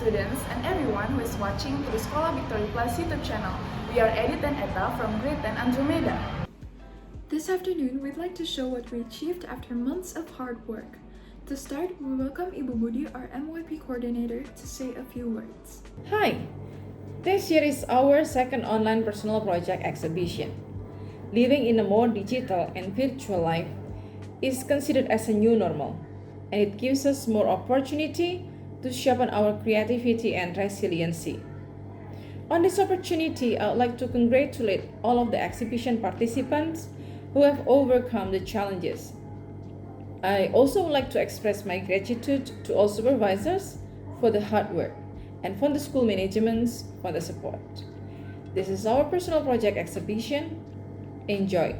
students, and everyone who is watching to the Sekolah Vicrtorians YouTube channel. We are Edith and Etta from Grade 10 Andromeda. This afternoon, we'd like to show what we achieved after months of hard work. To start, we welcome Ibu Budi, our MYP coordinator, to say a few words. Hi! This year is our second online personal project exhibition. Living in a more digital and virtual life is considered as a new normal, and it gives us more opportunity to sharpen our creativity and resiliency. On this opportunity, I would like to congratulate all of the exhibition participants who have overcome the challenges. I also would like to express my gratitude to all supervisors for the hard work and from the school managements for the support. This is our personal project exhibition. Enjoy!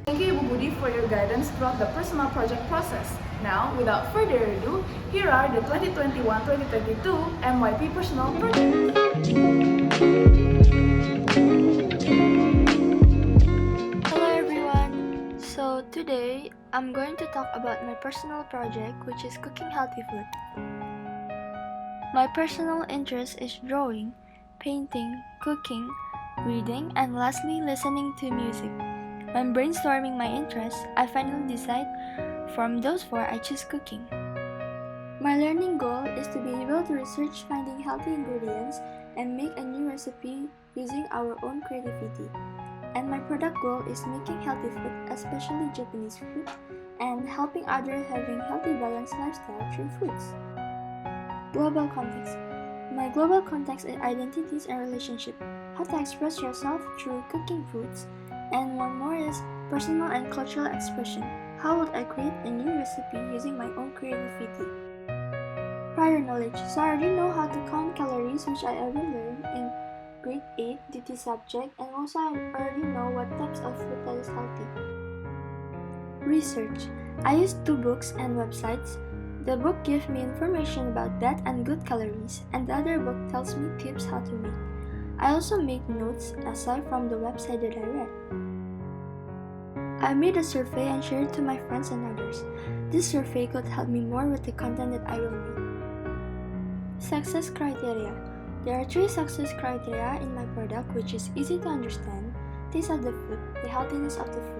Thank you, Ibu Budi, for your guidance throughout the personal project process. Now, without further ado, here are the 2021-2022 MYP personal projects. Hello everyone! So today, I'm going to talk about my personal project, which is cooking healthy food. My personal interest is drawing, painting, cooking, reading, and lastly, listening to music. When brainstorming my interests, I finally decide from those four I choose cooking. My learning goal is to be able to research finding healthy ingredients and make a new recipe using our own creativity. And my product goal is making healthy food, especially Japanese food, and helping others having healthy balanced lifestyle through foods. Global context. My global context is identities and relationship, how to express yourself through cooking foods, and one more is personal and cultural expression. How would I create a new recipe using my own creativity? Prior knowledge. So I already know how to count calories, which I already learned in grade 8 DT subject, and also I already know what types of food that is healthy. Research. I used 2 books and websites. The book gives me information about that and good calories, and the other book tells me tips how to make. I also make notes aside from the website that I read. I made a survey and shared it to my friends and others. This survey could help me more with the content that I will make. Success criteria. There are 3 success criteria in my product, which is easy to understand, taste of the food, the healthiness of the food.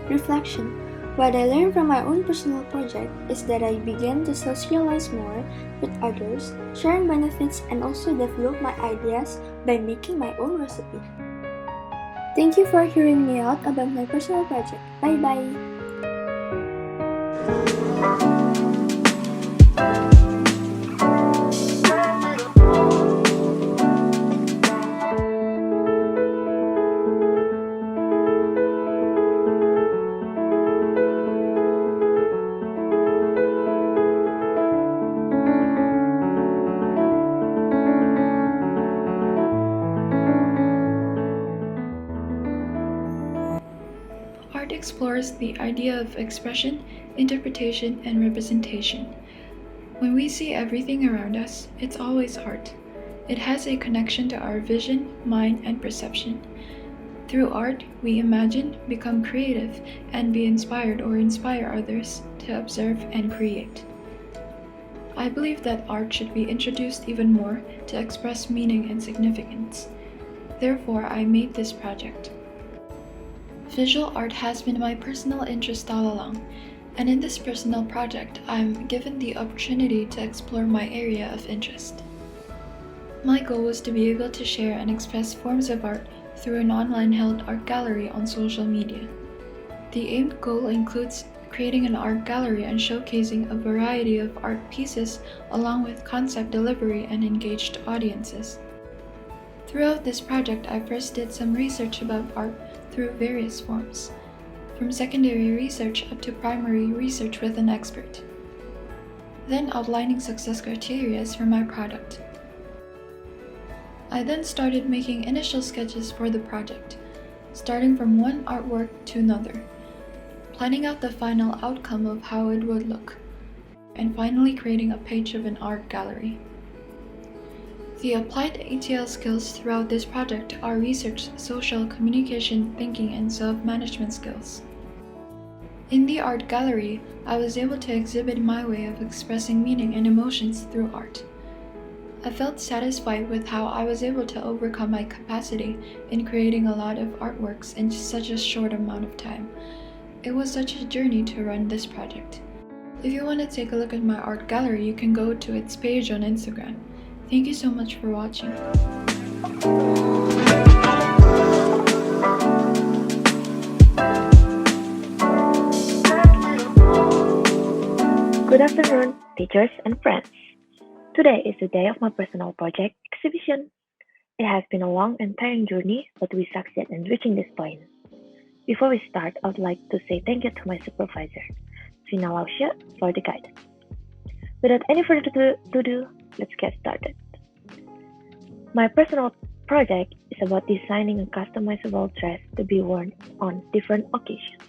Reflection. What I learned from my own personal project is that I began to socialize more with others, sharing benefits, and also develop my ideas by making my own recipe. Thank you for hearing me out about my personal project. Bye bye! Art explores the idea of expression, interpretation, and representation. When we see everything around us, it's always art. It has a connection to our vision, mind, and perception. Through art, we imagine, become creative, and be inspired or inspire others to observe and create. I believe that art should be introduced even more to express meaning and significance. Therefore, I made this project. Visual art has been my personal interest all along, and in this personal project, I'm given the opportunity to explore my area of interest. My goal was to be able to share and express forms of art through an online held art gallery on social media. The aimed goal includes creating an art gallery and showcasing a variety of art pieces along with concept delivery and engaged audiences. Throughout this project, I first did some research about art through various forms, from secondary research up to primary research with an expert, then outlining success criteria for my product. I then started making initial sketches for the project, starting from one artwork to another, planning out the final outcome of how it would look, and finally creating a page of an art gallery. The applied ATL skills throughout this project are research, social, communication, thinking, and self-management skills. In the art gallery, I was able to exhibit my way of expressing meaning and emotions through art. I felt satisfied with how I was able to overcome my capacity in creating a lot of artworks in such a short amount of time. It was such a journey to run this project. If you want to take a look at my art gallery, you can go to its page on Instagram. Thank you so much for watching. Good afternoon, teachers and friends. Today is the day of my personal project exhibition. It has been a long and tiring journey, but we succeeded in reaching this point. Before we start, I would like to say thank you to my supervisor, Vina Lausche, for the guidance. Without any further ado, let's get started. My personal project is about designing a customizable dress to be worn on different occasions.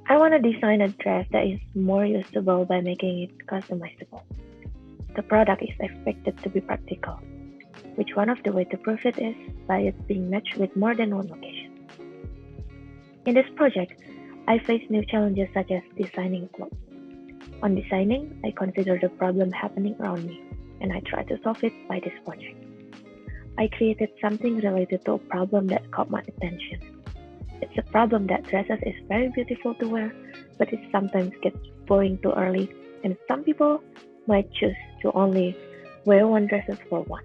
I want to design a dress that is more usable by making it customizable. The product is expected to be practical, which one of the ways to prove it is by it being matched with more than one occasion. In this project, I face new challenges such as designing clothes. On designing, I consider the problem happening around me, and I try to solve it by this project. I created something related to a problem that caught my attention. It's a problem that dresses is very beautiful to wear, but it sometimes gets boring too early, and some people might choose to only wear one dress for one.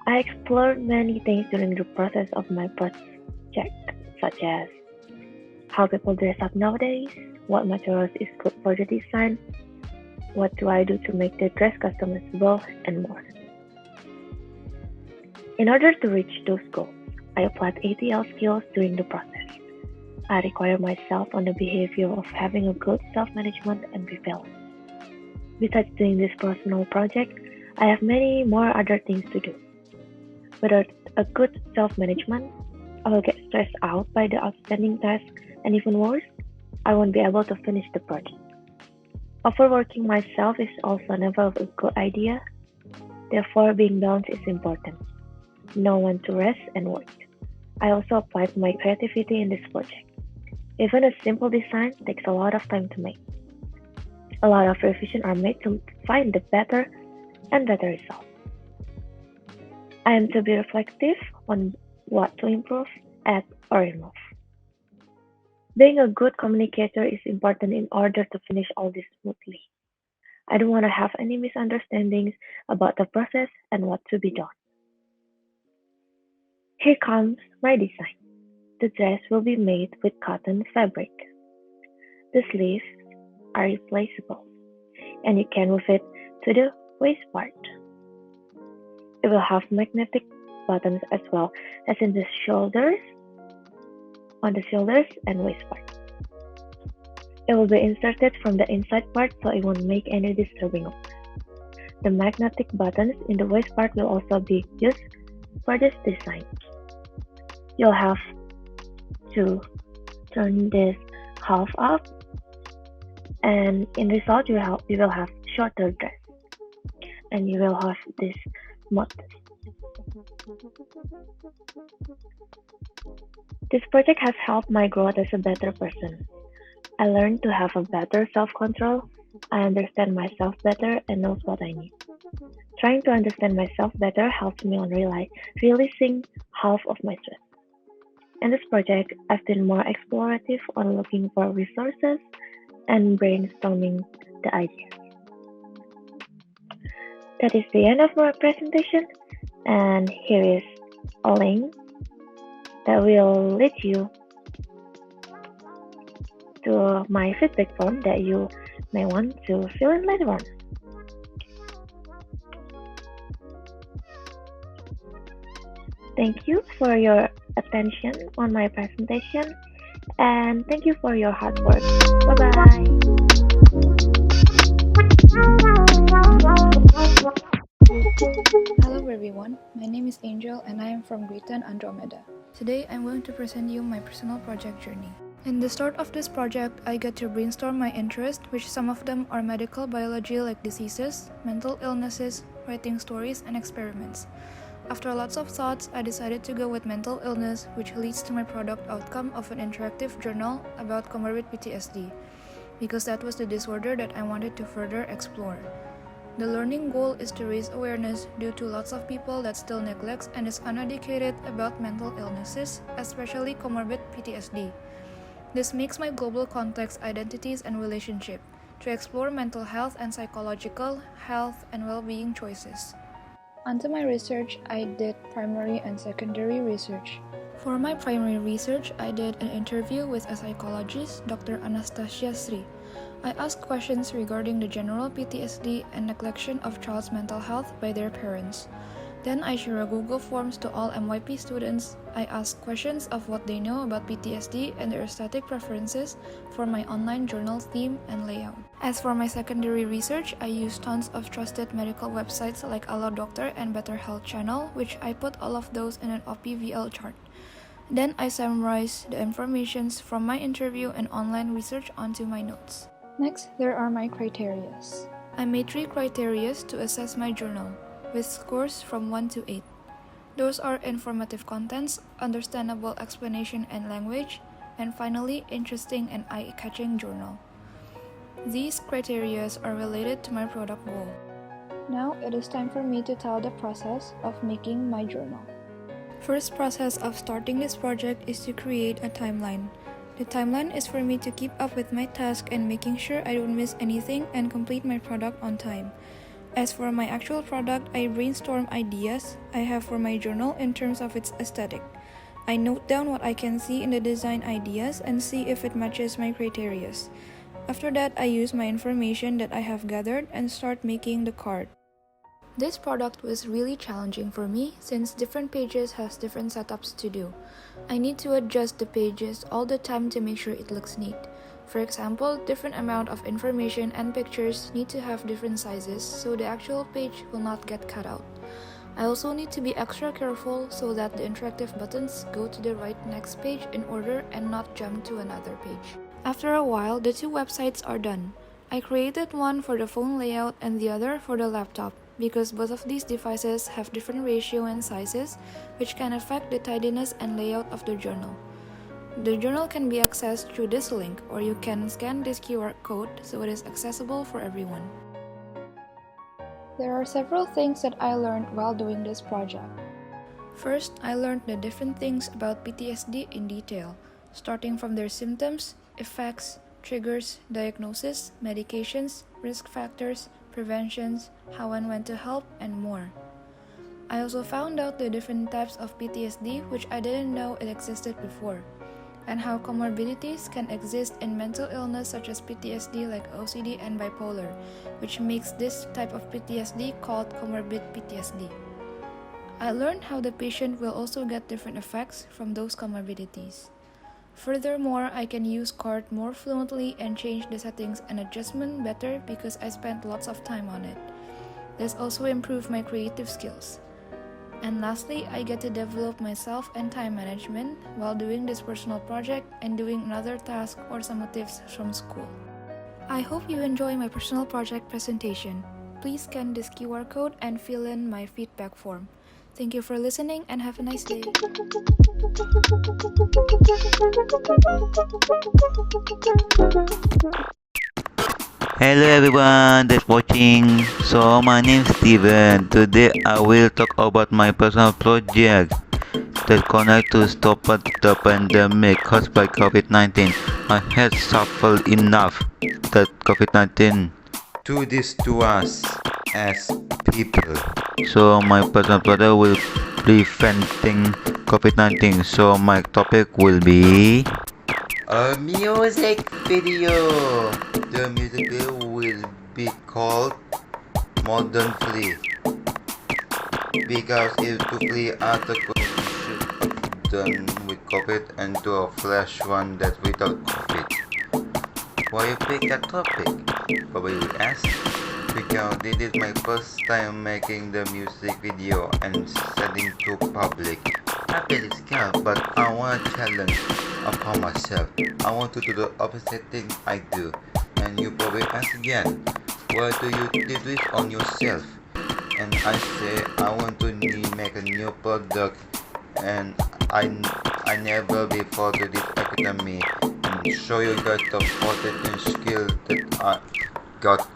I explored many things during the process of my project, such as how people dress up nowadays, what materials is good for the design, what do I do to make the dress customizable, and more. In order to reach those goals, I applied ATL skills during the process. I require myself on the behavior of having a good self-management and resilience. Besides doing this personal project, I have many more other things to do. Without a good self-management, I will get stressed out by the outstanding task, and even worse, I won't be able to finish the project. Overworking myself is also never a good idea. Therefore, being balanced is important. Know when to rest and work. I also applied my creativity in this project. Even a simple design takes a lot of time to make. A lot of revisions are made to find the better and better result. I am to be reflective on what to improve, add, or remove. Being a good communicator is important in order to finish all this smoothly. I don't want to have any misunderstandings about the process and what to be done. Here comes my design. The dress will be made with cotton fabric. The sleeves are replaceable, and you can move it to the waist part. It will have magnetic buttons as well as in the shoulders, on the shoulders and waist part. It will be inserted from the inside part so it won't make any disturbing noise. The magnetic buttons in the waist part will also be used for this design. You'll have to turn this half up, and in result you will have shorter dress, and you will have this smooth. This project has helped my growth as a better person. I learned to have a better self-control. I understand myself better and knows what I need. Trying to understand myself better helps me on releasing half of my stress. In this project, I've been more explorative on looking for resources and brainstorming the ideas. That is the end of my presentation, and here is a link that will lead you to my feedback form that you may want to fill in later on. Thank you for your attention on my presentation, and thank you for your hard work. Bye-bye. Hello everyone, my name is Angel and I am from grade 10 Andromeda. Today I'm going to present you my personal project journey. In the start of this project, I get to brainstorm my interests, which some of them are medical biology like diseases, mental illnesses, writing stories, and experiments. After lots of thoughts, I decided to go with mental illness, which leads to my product outcome of an interactive journal about comorbid PTSD, because that was the disorder that I wanted to further explore. The learning goal is to raise awareness due to lots of people that still neglects and is uneducated about mental illnesses, especially comorbid PTSD. This makes my global context identities and relationship to explore mental health and psychological health and well-being choices. Onto my research, I did primary and secondary research. For my primary research, I did an interview with a psychologist, Dr. Anastasia Sri. I asked questions regarding the general PTSD and neglection of child's mental health by their parents. Then I share a Google Forms to all MYP students. I ask questions of what they know about PTSD and their aesthetic preferences for my online journal theme and layout. As for my secondary research, I use tons of trusted medical websites like Allo Doctor and Better Health Channel, which I put all of those in an OPVL chart. Then I summarize the informations from my interview and online research onto my notes. Next, there are my criterias. I made 3 criterias to assess my journal, with scores from 1 to 8. Those are informative contents, understandable explanation and language, and finally, interesting and eye-catching journal. These criteria are related to my product goal. Now, it is time for me to tell the process of making my journal. First process of starting this project is to create a timeline. The timeline is for me to keep up with my task and making sure I don't miss anything and complete my product on time. As for my actual product, I brainstorm ideas I have for my journal in terms of its aesthetic. I note down what I can see in the design ideas and see if it matches my criteria. After that, I use my information that I have gathered and start making the card. This product was really challenging for me since different pages has different setups to do. I need to adjust the pages all the time to make sure it looks neat. For example, different amount of information and pictures need to have different sizes so the actual page will not get cut out. I also need to be extra careful so that the interactive buttons go to the right next page in order and not jump to another page. After a while, the 2 websites are done. I created one for the phone layout and the other for the laptop, because both of these devices have different ratio and sizes, which can affect the tidiness and layout of the journal. The journal can be accessed through this link, or you can scan this QR code so it is accessible for everyone. There are several things that I learned while doing this project. First, I learned the different things about PTSD in detail, starting from their symptoms, effects, triggers, diagnosis, medications, risk factors, preventions, how and when to help, and more. I also found out the different types of PTSD which I didn't know it existed before, and how comorbidities can exist in mental illness such as PTSD like OCD and bipolar, which makes this type of PTSD called comorbid PTSD. I learned how the patient will also get different effects from those comorbidities. Furthermore, I can use card more fluently and change the settings and adjustment better because I spent lots of time on it. This also improved my creative skills. And lastly, I get to develop myself and time management while doing this personal project and doing another task or summatives from school. I hope you enjoy my personal project presentation. Please scan this QR code and fill in my feedback form. Thank you for listening and have a nice day. Hello everyone that's watching. So my name is Steven. Today I will talk about my personal project. that connect to stop the pandemic caused by COVID-19. I had suffered enough that COVID-19 do this to us as people. So my personal project will preventing COVID-19. So my topic will be a music video. The music video will be called Modern Flea because it quickly after COVID done with COVID and to a flash one that without COVID. Why you pick that topic? Probably you ask. Because this is my first time making the music video and sending to public. I feel scared, but I want to challenge upon myself. I want to do the opposite thing I do. And you probably ask again, why do you do this on yourself? And I say I want to make a new product, and I never before do this academy and show you guys the positive skill that I got.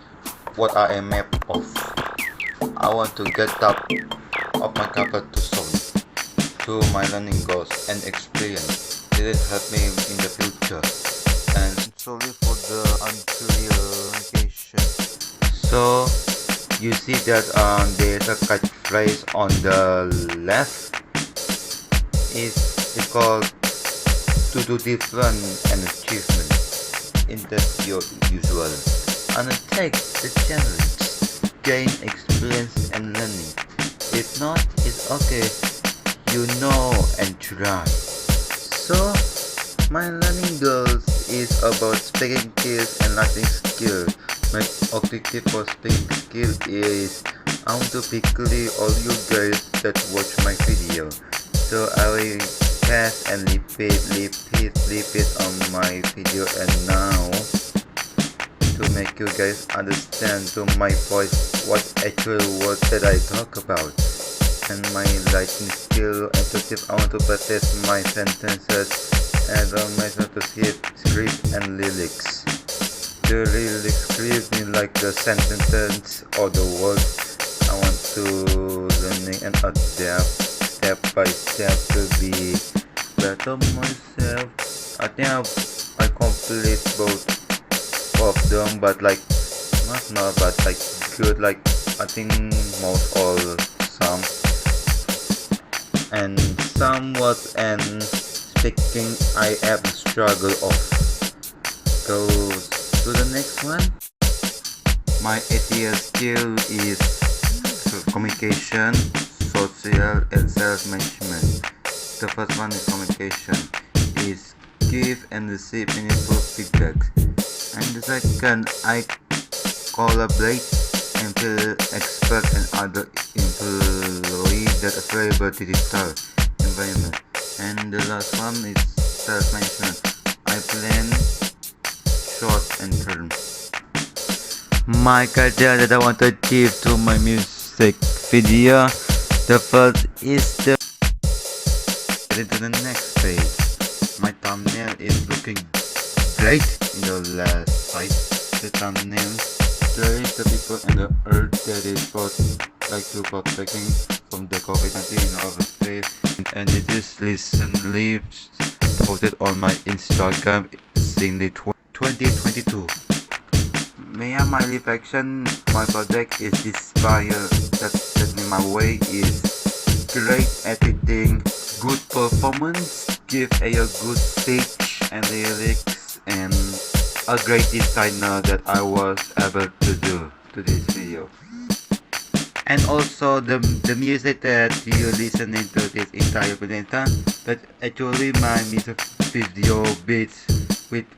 What I am made of. I want to get up of my comfort zone to my learning goals and experience. This will help me in the future. And sorry for the unclear communication. So you see that there's a catchphrase on the left. It's called to do different and achievement. In that your usual. Undertake the challenge, gain experience and learning. If not, it's okay. You know and try. So, my learning goals is about speaking skills and writing skills. My objective for speaking skill is I want to quickly all you guys that watch my video. So I will pass and repeat on my video, and now to make you guys understand to my voice what actual words that I talk about. And my writing skill and objective, I want to practice my sentences and myself to script and lyrics. The lyrics script mean like the sentences or the words I want to learning and adapt step by step to be better myself. I think I complete both of them, but like not but like good, like I think most or some, and somewhat and speaking I have struggle of. Go to the next one. My ATL skill is communication, social and self-management. The first one is communication, is give and receive meaningful feedback. And the second, I collaborate and feel expert and other employees that available digital environment. And the last one is self-management. I plan short and term. My criteria that I want to achieve to my music video. The first is the to the next page. My thumbnail is looking great in the last side. The thumbnail there is the people and the earth that is both like to protecting from the COVID-19 in our state, and it is recently posted on my Instagram in the 2022. My reflection, my project is inspired that in my way is great editing, good performance, give a good speech and lyrics, and a great designer that I was able to do to this video. And also the music that you listening to this entire presentation, but actually my music video beats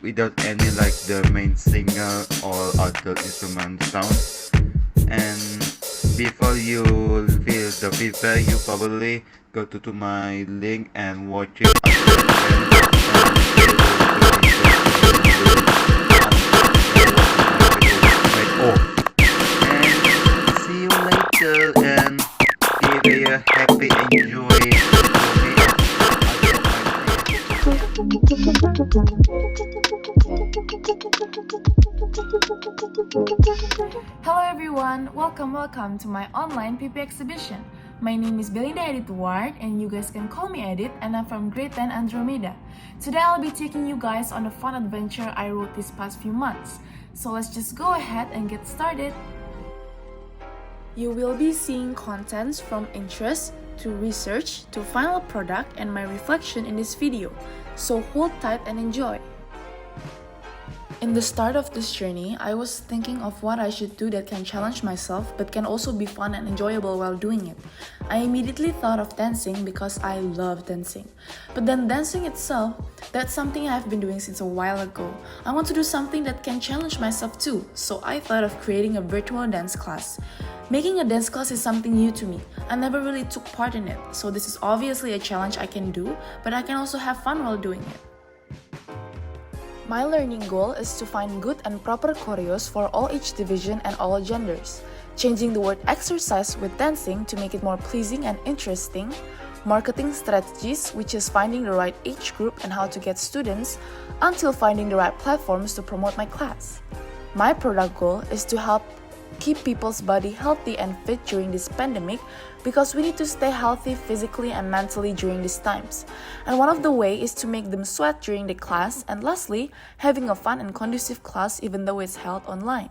without any like the main singer or other instrument sounds. And before you feel the feedback, you probably go to my link and watch it. And see you later, and give a happy enjoy. Hello everyone, welcome to my online PP exhibition. My name is Belinda Edith Ward, and you guys can call me Edith, and I'm from grade 10 Andromeda. Today I'll be taking you guys on a fun adventure I wrote these past few months. So let's just go ahead and get started. You will be seeing contents from interest to research to final product and my reflection in this video. So hold tight and enjoy. In the start of this journey, I was thinking of what I should do that can challenge myself but can also be fun and enjoyable while doing it. I immediately thought of dancing because I love dancing. But then dancing itself, that's something I've been doing since a while ago. I want to do something that can challenge myself too, so I thought of creating a virtual dance class. Making a dance class is something new to me. I never really took part in it, so this is obviously a challenge I can do, but I can also have fun while doing it. My learning goal is to find good and proper choreos for all age division and all genders, changing the word exercise with dancing to make it more pleasing and interesting, marketing strategies, which is finding the right age group and how to get students, until finding the right platforms to promote my class. My product goal is to help keep people's body healthy and fit during this pandemic because we need to stay healthy physically and mentally during these times. And one of the ways is to make them sweat during the class, and lastly, having a fun and conducive class even though it's held online.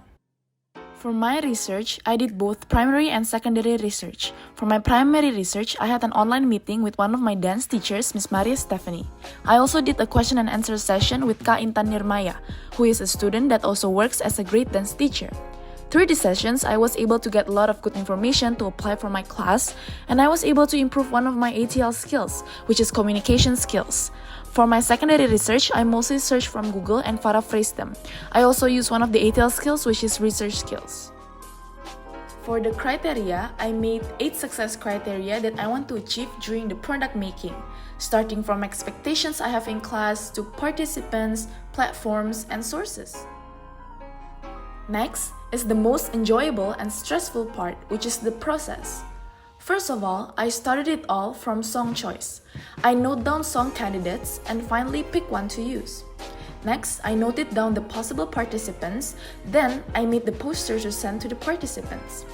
For my research, I did both primary and secondary research. For my primary research, I had an online meeting with one of my dance teachers, Miss Maria Stephanie. I also did a question and answer session with Kak Intan Nirmaya, who is a student that also works as a great dance teacher. Through these sessions, I was able to get a lot of good information to apply for my class, and I was able to improve one of my ATL skills, which is communication skills. For my secondary research, I mostly search from Google and paraphrase them. I also use one of the ATL skills, which is research skills. For the criteria, I made 8 success criteria that I want to achieve during the product making, starting from expectations I have in class to participants, platforms, and sources. Next is the most enjoyable and stressful part, which is the process. First of all, I started it all from song choice. I note down song candidates and finally pick one to use. Next, I noted down the possible participants, then I made the posters to send to the participants.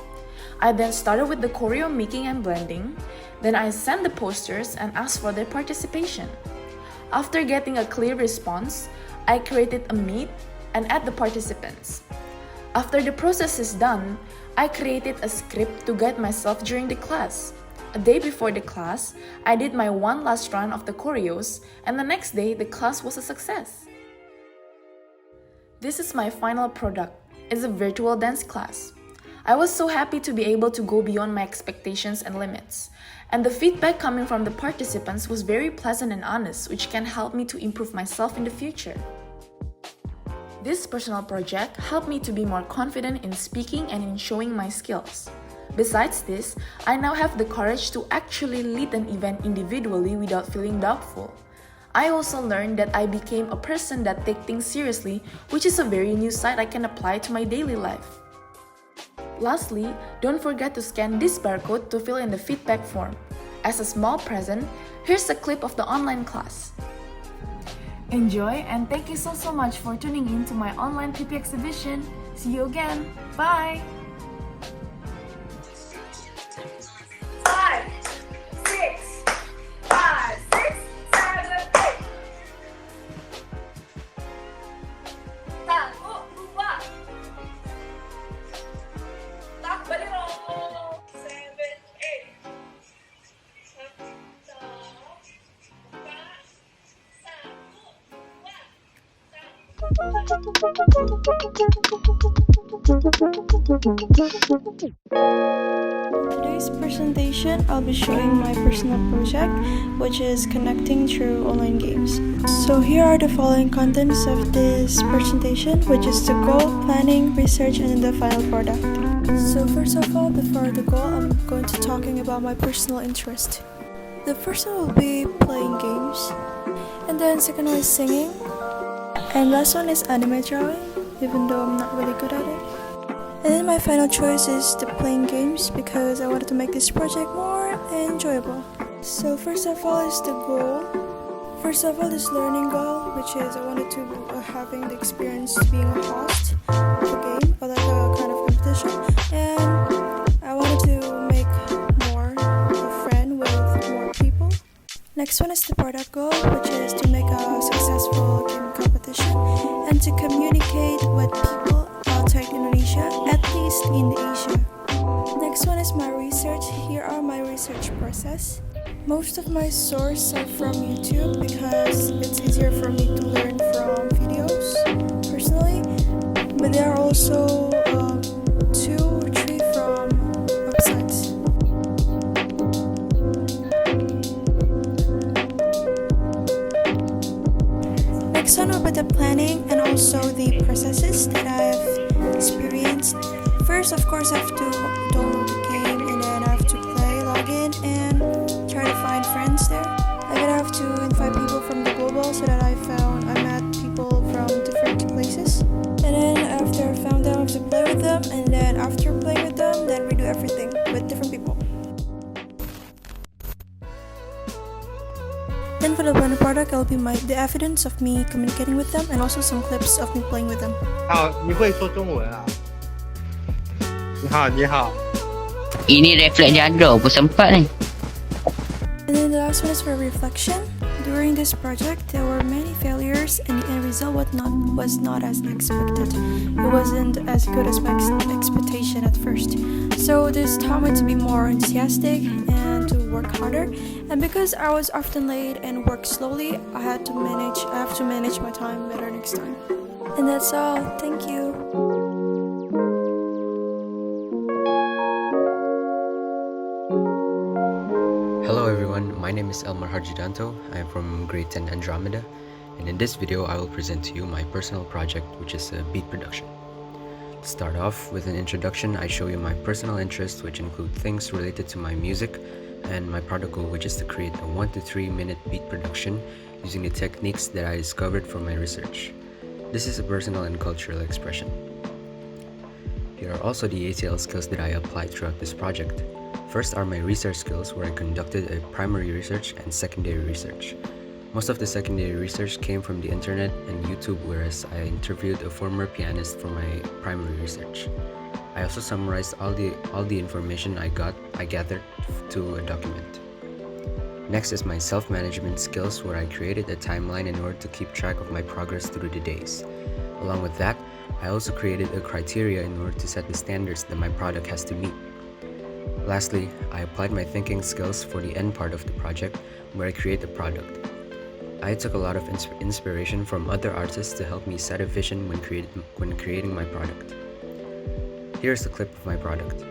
I then started with the choreo making and blending, then I sent the posters and asked for their participation. After getting a clear response, I created a meet and add the participants. After the process is done, I created a script to guide myself during the class. A day before the class, I did my one last run of the choreos, and the next day, the class was a success. This is my final product. It's a virtual dance class. I was so happy to be able to go beyond my expectations and limits. And the feedback coming from the participants was very pleasant and honest, which can help me to improve myself in the future. This personal project helped me to be more confident in speaking and in showing my skills. Besides this, I now have the courage to actually lead an event individually without feeling doubtful. I also learned that I became a person that takes things seriously, which is a very new side I can apply to my daily life. Lastly, don't forget to scan this barcode to fill in the feedback form. As a small present, here's a clip of the online class. Enjoy, and thank you so much for tuning in to my online PP exhibition. See you again. Bye! 5, 6, 5, 6, 7, 8. 1, 2, tak balik. 7, 8. Today's presentation, I'll be showing my personal project, which is connecting through online games. So here are the following contents of this presentation, which is the goal, planning, research, and the final product. So first of all, before the goal, I'm going to talking about my personal interest. The first one will be playing games, and then second one is singing, and last one is anime drawing, even though I'm not really good at it. And then my final choice is the playing games because I wanted to make this project more enjoyable. So first of all is the goal. First of all is learning goal, which is I wanted to having the experience being a host of a game or like a kind of competition, and I wanted to make more Next one is the product goal, which is to make a successful game competition and to communicate with people outside Indonesia, at least in Asia. Next one is my research. Here are my research process. Most of my sources are from YouTube because it's easier for me to learn from videos personally, but there are also 2 or 3 from websites. Next one will be the planning and also the processes that I have experienced. First, of course, I have to download the game and then I have to play, log in, and try to find friends there. I gotta have to invite people from the global so that I met people from different places. And then after I found them, I have to play with them, and then after playing with them, then we do everything with different people. Then for the final product, it will be the evidence of me communicating with them and also some clips of me playing with them. 好，你会说中文啊？你好，你好。 Ini refleks jaga pun sempat ni. And then the last one is for reflection. During this project, there were many failures and the end result was not as expected. It wasn't as good as my expectation at first. So this taught me to be more enthusiastic and to work harder. And because I was often late and worked slowly, I have to manage my time better next time. And that's all. Thank you. Hello everyone, my name is Elmar Harjidanto. I am from grade 10 Andromeda, and in this video I will present to you my personal project, which is beat production. To start off with an introduction, I show you my personal interests, which include things related to my music, and my product goal, which is to create a 1 to 3 minute beat production using the techniques that I discovered from my research. This is a personal and cultural expression. Here are also the ATL skills that I applied throughout this project. First are my research skills, where I conducted a primary research and secondary research. Most of the secondary research came from the internet and YouTube, whereas I interviewed a former pianist for my primary research. I also summarized all the information I gathered to a document. Next is my self-management skills, where I created a timeline in order to keep track of my progress through the days. Along with that, I also created a criteria in order to set the standards that my product has to meet. Lastly, I applied my thinking skills for the end part of the project, where I create the product. I took a lot of inspiration from other artists to help me set a vision when creating my product. Here's a clip of my product.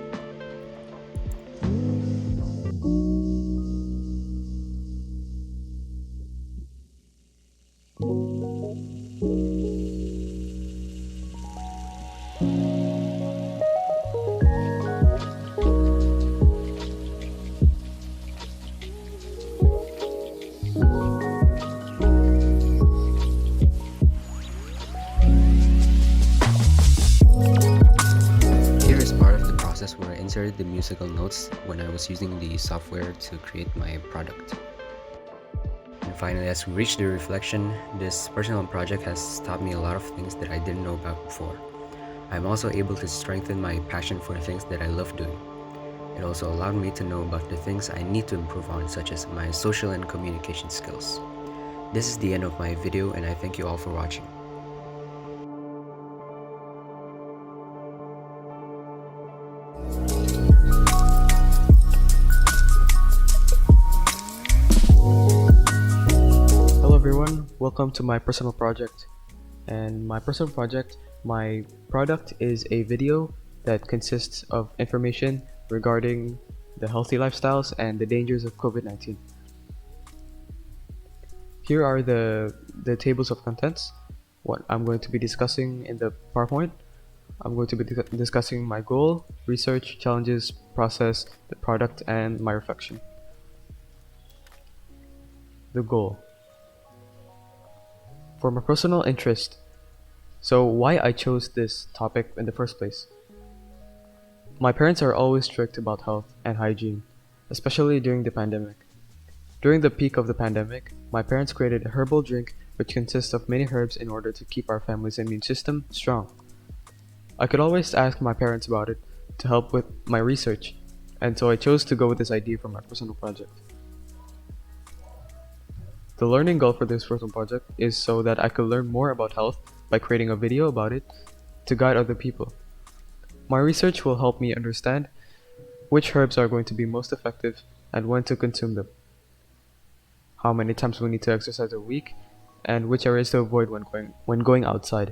Where I inserted the musical notes when I was using the software to create my product. And finally, as we reach the reflection, this personal project has taught me a lot of things that I didn't know about before. I'm also able to strengthen my passion for things that I love doing. It also allowed me to know about the things I need to improve on, such as my social and communication skills. This is the end of my video, and I thank you all for watching. Hello everyone, welcome to my personal project. And my product is a video that consists of information regarding the healthy lifestyles and the dangers of COVID-19. Here are the tables of contents. What I'm going to be discussing in the PowerPoint. I'm going to be discussing my goal, research, challenges, process, the product, and my reflection. The goal. For my personal interest. So why I chose this topic in the first place. My parents are always strict about health and hygiene, especially during the pandemic. During the peak of the pandemic, my parents created a herbal drink which consists of many herbs in order to keep our family's immune system strong. I could always ask my parents about it to help with my research, and so I chose to go with this idea for my personal project. The learning goal for this personal project is so that I could learn more about health by creating a video about it to guide other people. My research will help me understand which herbs are going to be most effective and when to consume them, how many times we need to exercise a week, and which areas to avoid when going outside.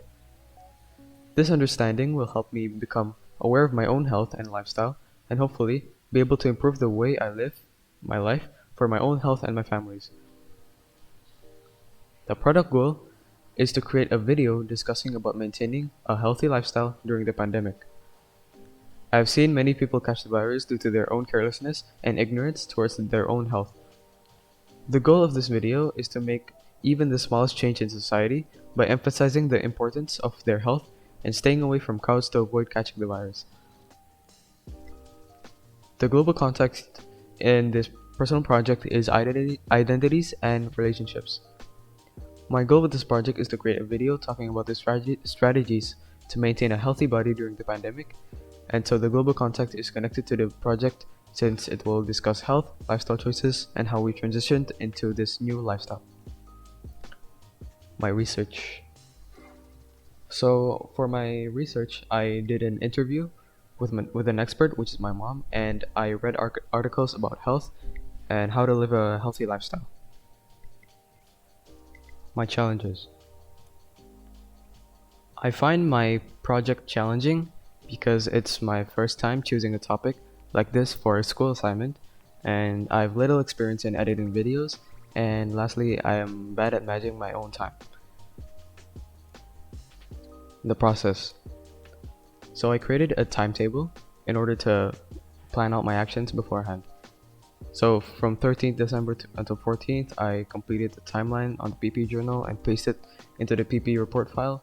This understanding will help me become aware of my own health and lifestyle, and hopefully be able to improve the way I live my life for my own health and my family's. The product goal is to create a video discussing about maintaining a healthy lifestyle during the pandemic. I have seen many people catch the virus due to their own carelessness and ignorance towards their own health. The goal of this video is to make even the smallest change in society by emphasizing the importance of their health and staying away from crowds to avoid catching the virus. The global context in this personal project is identities and relationships. My goal with this project is to create a video talking about the strategies to maintain a healthy body during the pandemic, and so the global context is connected to the project since it will discuss health, lifestyle choices, and how we transitioned into this new lifestyle. My research. So for my research, I did an interview with an expert, which is my mom, and I read articles about health and how to live a healthy lifestyle. My challenges. I find my project challenging because it's my first time choosing a topic like this for a school assignment, and I have little experience in editing videos, and lastly, I am bad at managing my own time. The process. So I created a timetable in order to plan out my actions beforehand. So from 13th December until 14th, I completed the timeline on the PP journal and pasted it into the PP report file.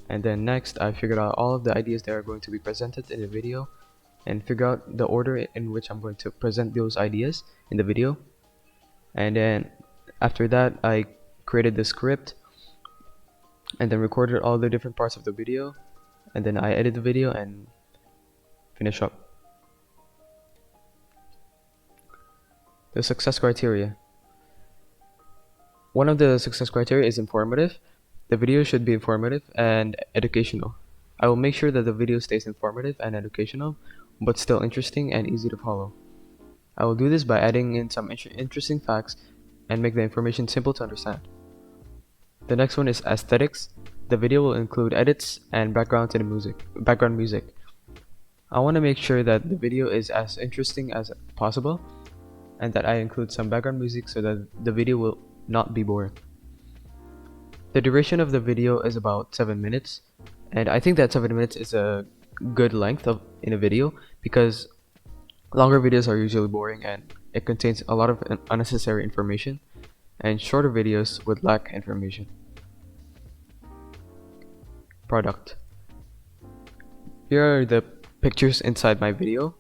And then next, I figured out all of the ideas that are going to be presented in the video and figure out the order in which I'm going to present those ideas in the video. And then after that, I created the script and then recorded all the different parts of the video. And then I edit the video and finish up. The success criteria. One of the success criteria is informative. The video should be informative and educational. I will make sure that the video stays informative and educational, but still interesting and easy to follow. I will do this by adding in some interesting facts and make the information simple to understand. The next one is aesthetics. The video will include edits and background music. I want to make sure that the video is as interesting as possible and that I include some background music so that the video will not be boring. The duration of the video is about 7 minutes, and I think that 7 minutes is a good length in a video because longer videos are usually boring and it contains a lot of unnecessary information, and shorter videos would lack information. Product. Here are the pictures inside my video.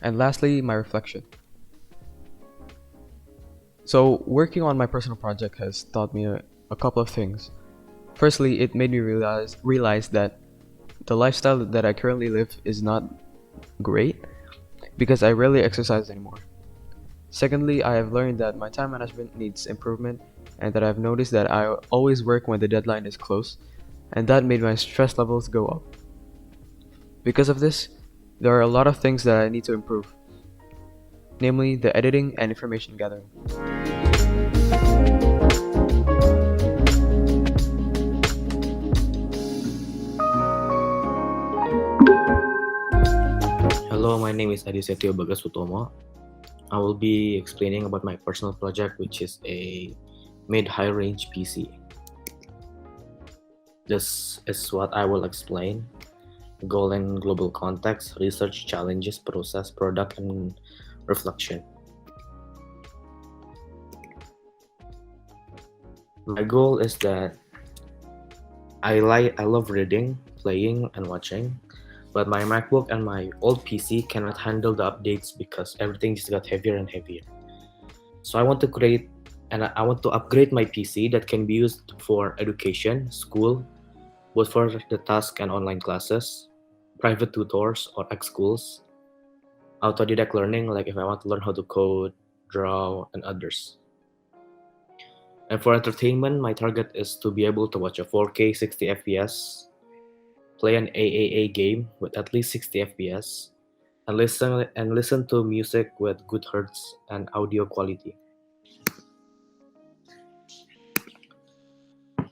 And lastly, my reflection. So working on my personal project has taught me a couple of things. Firstly, it made me realize that the lifestyle that I currently live is not great because I rarely exercise anymore. Secondly, I have learned that my time management needs improvement and that I've noticed that I always work when the deadline is close, and that made my stress levels go up. Because of this, there are a lot of things that I need to improve, namely the editing and information gathering. Hello, my name is Adi Setio Bagasutomo. I will be explaining about my personal project, which is a mid-high range PC. This is what I will explain. Goal and global context, research, challenges, process, product, and reflection. My goal is that I love reading, playing, and watching, but my MacBook and my old PC cannot handle the updates because everything just got heavier and heavier. So I want to upgrade my PC that can be used for education, school, both for the task and online classes, private tutors or schools, autodidact learning, like if I want to learn how to code, draw, and others. And for entertainment, my target is to be able to watch a 4K 60 FPS, play an AAA game with at least 60 FPS, and listen to music with good hertz and audio quality.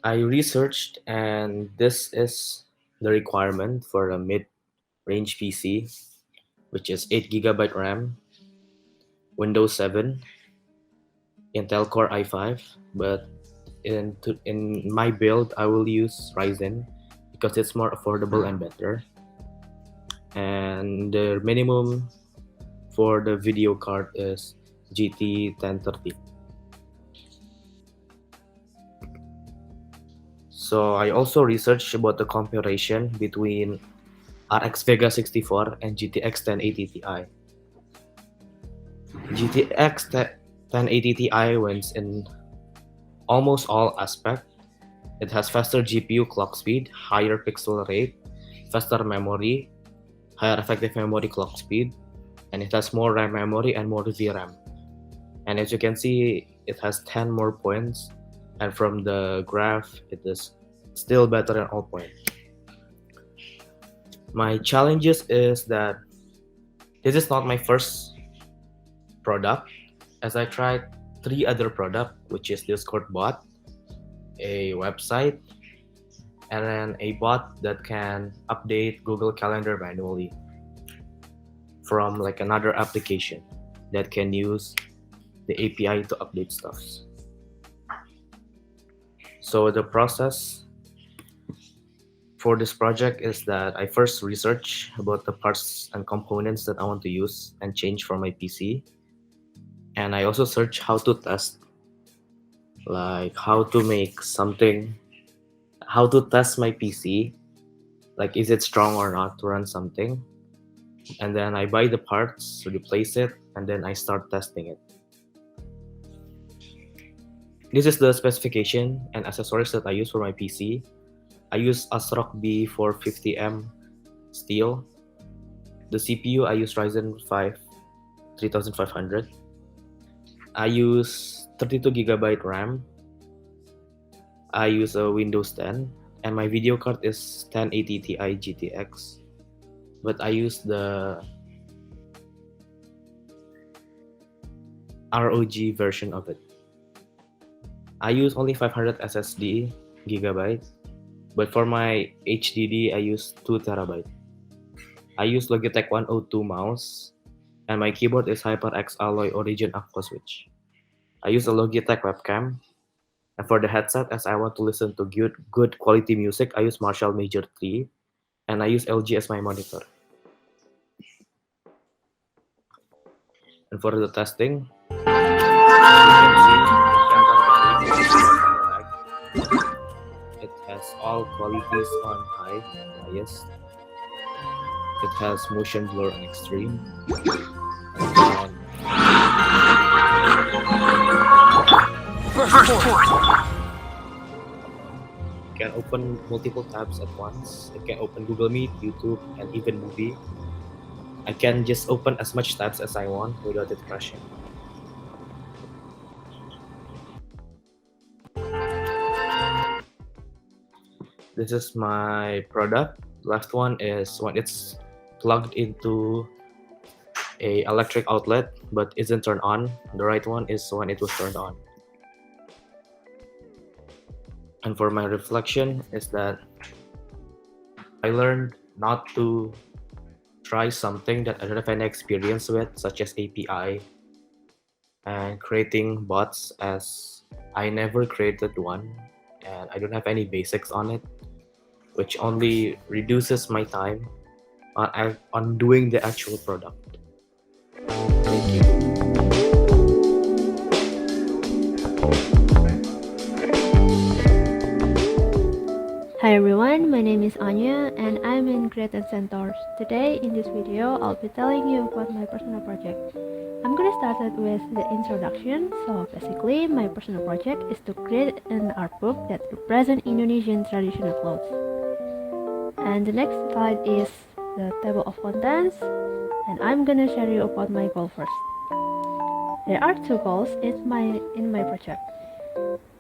I researched, and this is the requirement for a mid-range PC, which is 8 GB RAM, Windows 7, Intel Core i5, but in my build, I will use Ryzen because it's more affordable and better. And the minimum for the video card is GT 1030. So I also researched about the comparison between RX Vega 64 and GTX 1080 Ti. GTX 1080 Ti wins in almost all aspects. It has faster GPU clock speed, higher pixel rate, faster memory, higher effective memory clock speed, and it has more RAM memory and more VRAM. And as you can see, it has 10 more points, and from the graph, it is still better in all points. My challenges is that this is not my first product, as I tried 3 other products, which is Discord bot, a website, and then a bot that can update Google Calendar manually from like another application that can use the API to update stuff. So the process for this project is that I first research about the parts and components that I want to use and change for my PC. And I also search how to test, like how to make something, how to test my PC, like is it strong or not to run something. And then I buy the parts, replace it, and then I start testing it. This is the specification and accessories that I use for my PC. I use ASRock B450M steel. The CPU I use Ryzen 5 3500. I use 32 GB RAM. I use a Windows 10, and my video card is 1080 Ti GTX. But I use the ROG version of it. I use only 500 SSD gigabyte, but for my HDD I use 2 terabyte. I use Logitech 102 mouse, and my keyboard is HyperX Alloy Origin Aqua Switch. I use a Logitech webcam, and for the headset, as I want to listen to good quality music, I use Marshall Major 3, and I use LG as my monitor. And for the testing, as you can see, it has all qualities on high, highest. It has motion blur on extreme. And you can open multiple tabs at once. It can open Google Meet, YouTube, and even movie. I can just open as much tabs as I want without it crashing. This is my product. Left one is when it's plugged into a electric outlet but isn't turned on. The right one is when it was turned on. And for my reflection is that I learned not to try something that I don't have any experience with, such as API and creating bots, as I never created one and I don't have any basics on it, which only reduces my time on doing the actual product. Thank you. Hi everyone, my name is Anya and I'm in Grade 10 Centaurs. Today in this video, I'll be telling you about my personal project. I'm gonna start it with the introduction. So basically, my personal project is to create an art book that represents Indonesian traditional clothes. And the next slide is the table of contents, and I'm gonna share you about my goal first. There are two goals in my project.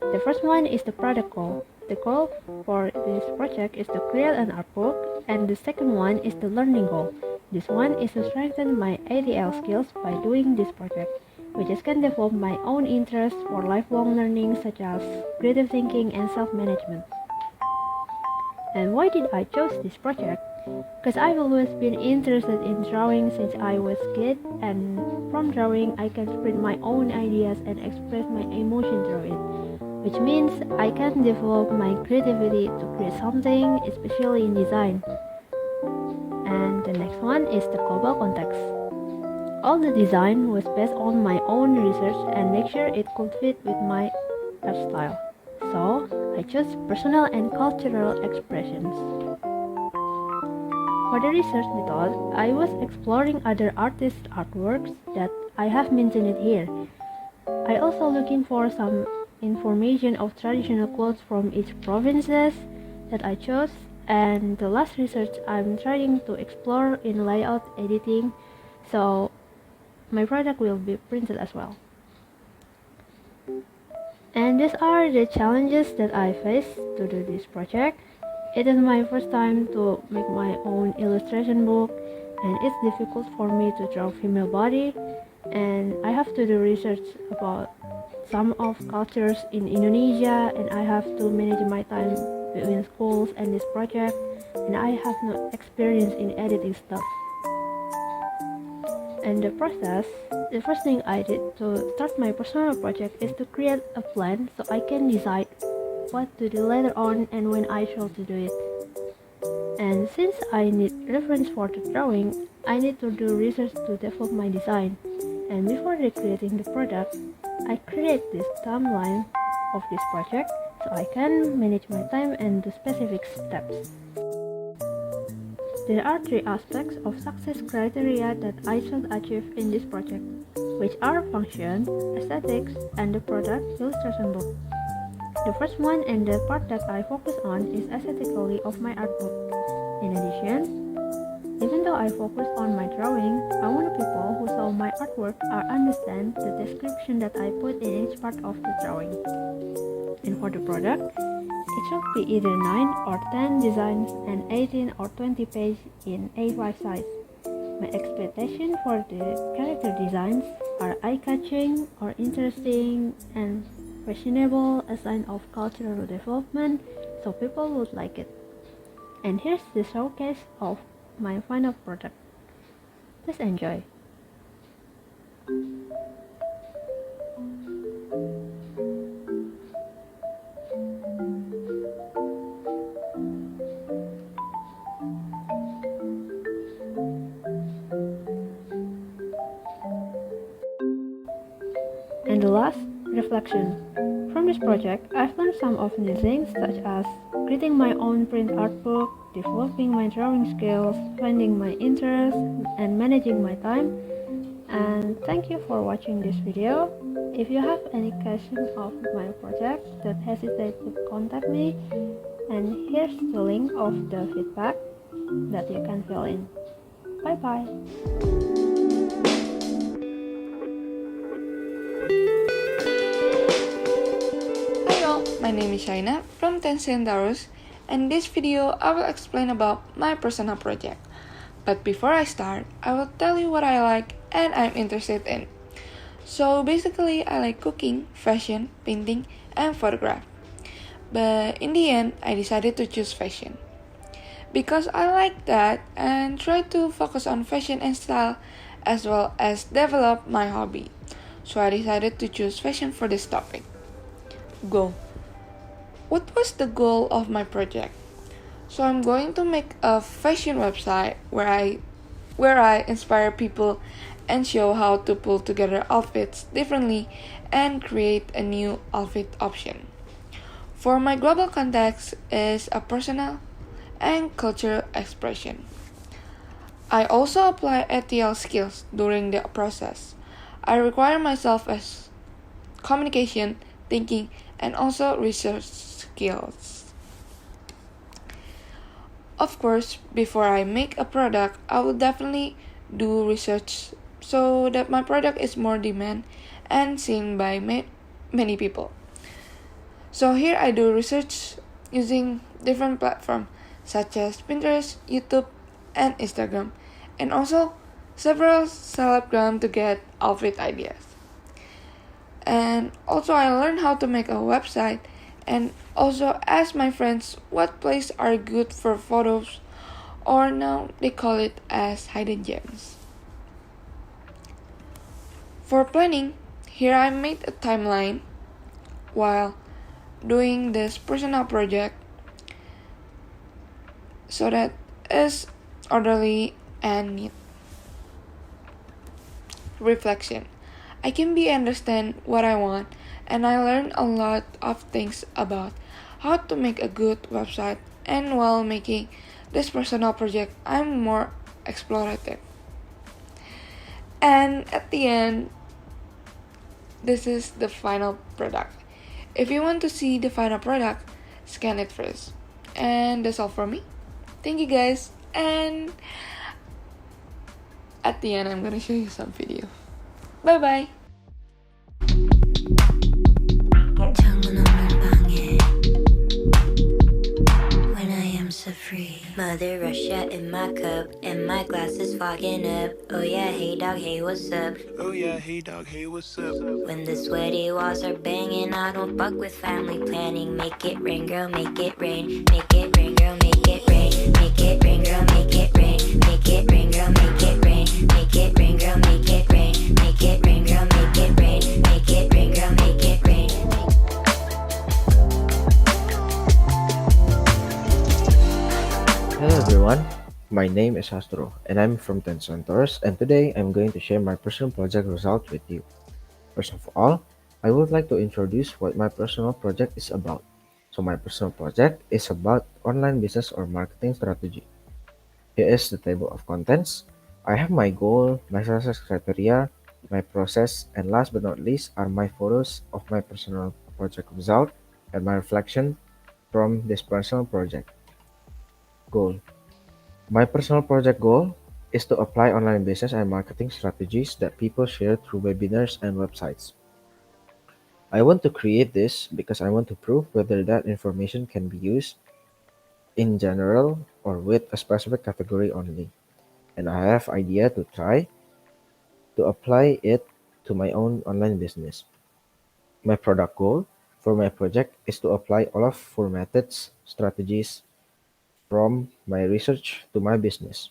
The first one is the product goal. The goal for this project is to create an art book, and the second one is the learning goal. This one is to strengthen my ATL skills by doing this project, which can develop my own interests for lifelong learning such as creative thinking and self-management. And why did I choose this project? Because I've always been interested in drawing since I was a kid, and from drawing I can spread my own ideas and express my emotion through it, which means I can develop my creativity to create something, especially in design. And the next one is the global context. All the design was based on my own research and make sure it could fit with my art style. So I chose personal and cultural expressions. For the research method, I was exploring other artists' artworks that I have mentioned here. I also looking for some information of traditional clothes from each provinces that I chose, and the last research I'm trying to explore in layout editing, so my product will be printed as well. And these are the challenges that I faced to do this project. It is my first time to make my own illustration book, and it's difficult for me to draw female body, and I have to do research about some of cultures in Indonesia, and I have to manage my time between schools and this project, and I have no experience in editing stuff. And the first thing I did to start my personal project is to create a plan so I can decide what to do later on and when I shall to do it. And since I need reference for the drawing, I need to do research to develop my design. And before creating the product, I create this timeline of this project so I can manage my time and the specific steps. There are three aspects of success criteria that I should achieve in this project, which are function, aesthetics, and the product illustration book. The first one and the part that I focus on is aesthetically of my art book. In addition, even though I focus on my drawing, I want people who saw my artwork understand the description that I put in each part of the drawing. And for the product, it should be either 9 or 10 designs and 18 or 20 pages in A5 size. My expectation for the character designs are eye-catching or interesting and fashionable, a sign of cultural development, so people would like it. And here's the showcase of my final product. Please enjoy. And the last, reflection. From this project, I've learned some of new things such as creating my own print art book, developing my drawing skills, finding my interests, and managing my time. And thank you for watching this video. If you have any questions of my project, don't hesitate to contact me. And here's the link of the feedback that you can fill in. Bye bye. My name is Shaina from Tencent Taurus, and in this video I will explain about my personal project. But before I start, I will tell you what I like and I'm interested in. So basically I like cooking, fashion, painting, and photograph. But in the end I decided to choose fashion because I like that and try to focus on fashion and style as well as develop my hobby. So I decided to choose fashion for this topic. Go. What was the goal of my project? So I'm going to make a fashion website where I inspire people and show how to pull together outfits differently and create a new outfit option. For my global context is a personal and cultural expression. I also apply ATL skills during the process. I require myself as communication, thinking, and also research skills. Of course, before I make a product, I will definitely do research so that my product is more demand and seen by many people. So here I do research using different platforms such as Pinterest, YouTube, and Instagram, and also several celebgram to get outfit ideas. And also I learned how to make a website and also ask my friends what places are good for photos, or now they call it as hidden gems. For planning, here I made a timeline while doing this personal project so that is orderly and neat. Reflection. I can be understand what I want, and I learned a lot of things about how to make a good website, and while making this personal project I'm more explorative. And at the end, this is the final product. If you want to see the final product, scan it first. And that's all from me. Thank you guys, and at the end I'm gonna show you some video. Bye bye. When I am so free, Mother Russia in my cup, and my glass is fogging up. Oh yeah, hey dog, hey what's up? Oh yeah, hey dog, hey what's up? When the sweaty walls are banging, I don't fuck with family planning. Make it rain, girl, make it rain. Make it rain, girl, make it rain. Make it rain, girl, make it rain. Make it rain, girl, make it rain. Make it rain, girl, make it rain. Make it rain, girl, make it rain. Make it rain, girl, make it rain. Hello everyone, my name is Astro and I'm from 10 Centaurs, and today I'm going to share my personal project results with you. First of all, I would like to introduce what my personal project is about. So my personal project is about online business or marketing strategy. Here is the table of contents. I have my goal, my success criteria, my process, and last but not least are my photos of my personal project result and my reflection from this personal project. Goal. My personal project goal is to apply online business and marketing strategies that people share through webinars and websites. I want to create this because I want to prove whether that information can be used in general or with a specific category only. And I have idea to try to apply it to my own online business. My product goal for my project is to apply all of four methods, strategies from my research to my business.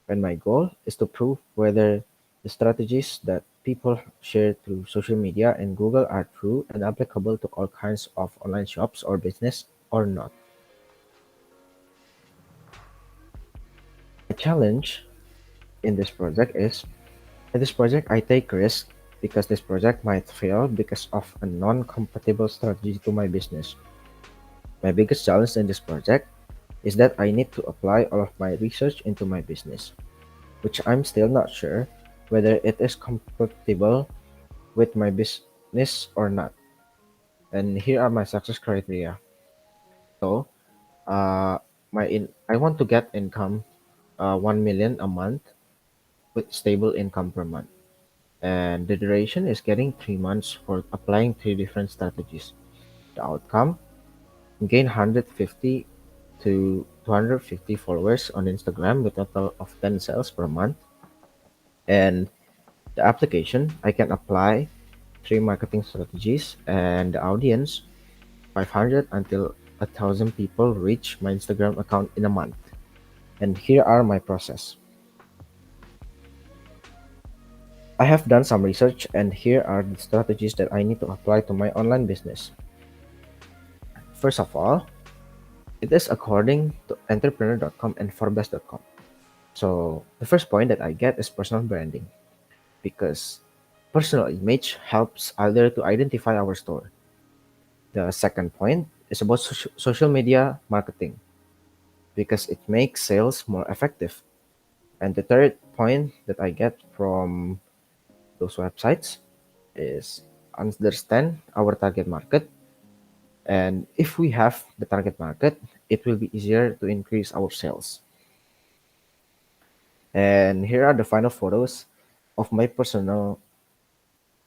And my goal is to prove whether the strategies that people share through social media and Google are true and applicable to all kinds of online shops or business or not. The challenge in this project is in this project I take risk because this project might fail because of a non-compatible strategy to my business. My biggest challenge in this project is that I need to apply all of my research into my business, which I'm still not sure whether it is compatible with my business or not. And here are my success criteria. So, uh, I want to get income 1 million a month with stable income per month. And the duration is getting 3 months for applying three different strategies. The outcome, gain 150 to 250 followers on Instagram with a total of 10 sales per month. And the application, I can apply three marketing strategies, and the audience 500 until 1,000 people reach my Instagram account in a month. And here are my process. I have done some research, and here are the strategies that I need to apply to my online business. First of all, it is according to entrepreneur.com and forbes.com. So the first point that I get is personal branding, because personal image helps other to identify our store. The second point is about social media marketing, because it makes sales more effective. And the third point that I get from those websites is understand our target market. And if we have the target market, it will be easier to increase our sales. And here are the final photos of my personal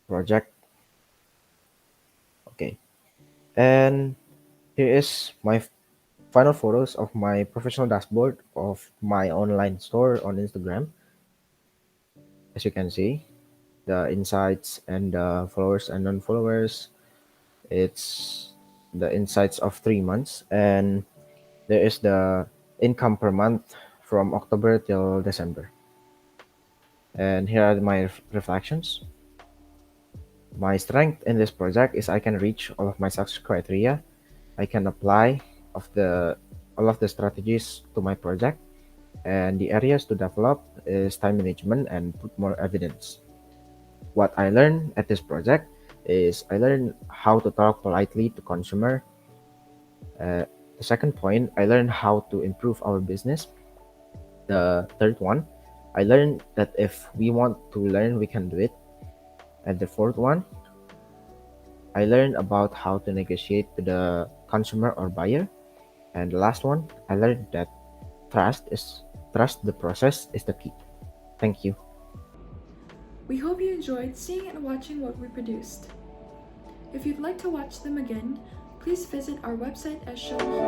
project Okay, and here is my final photos of my professional dashboard of my online store on Instagram. As you can see, the insights and the followers and non-followers. It's the insights of 3 months, and there is the income per month from October till December. And here are my reflections. My strength in this project is I can reach all of my success criteria. I can apply of the all of the strategies to my project, and the areas to develop is time management and put more evidence. What I learned at this project is I learned how to talk politely to consumer. The second point, I learned how to improve our business. The third one, I learned that if we want to learn, we can do it. And the fourth one, I learned about how to negotiate to the consumer or buyer. And the last one, I learned that trust the process is the key. Thank you. We hope you enjoyed seeing and watching what we produced. If you'd like to watch them again, please visit our website as shown here.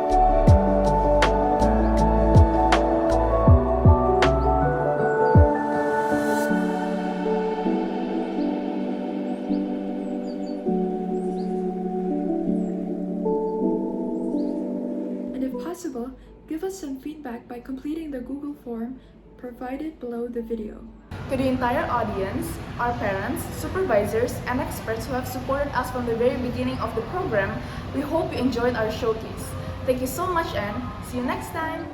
And if possible, give us some feedback by completing the Google form provided below the video. To the entire audience, our parents, supervisors, and experts who have supported us from the very beginning of the program, we hope you enjoyed our showcase. Thank you so much and see you next time!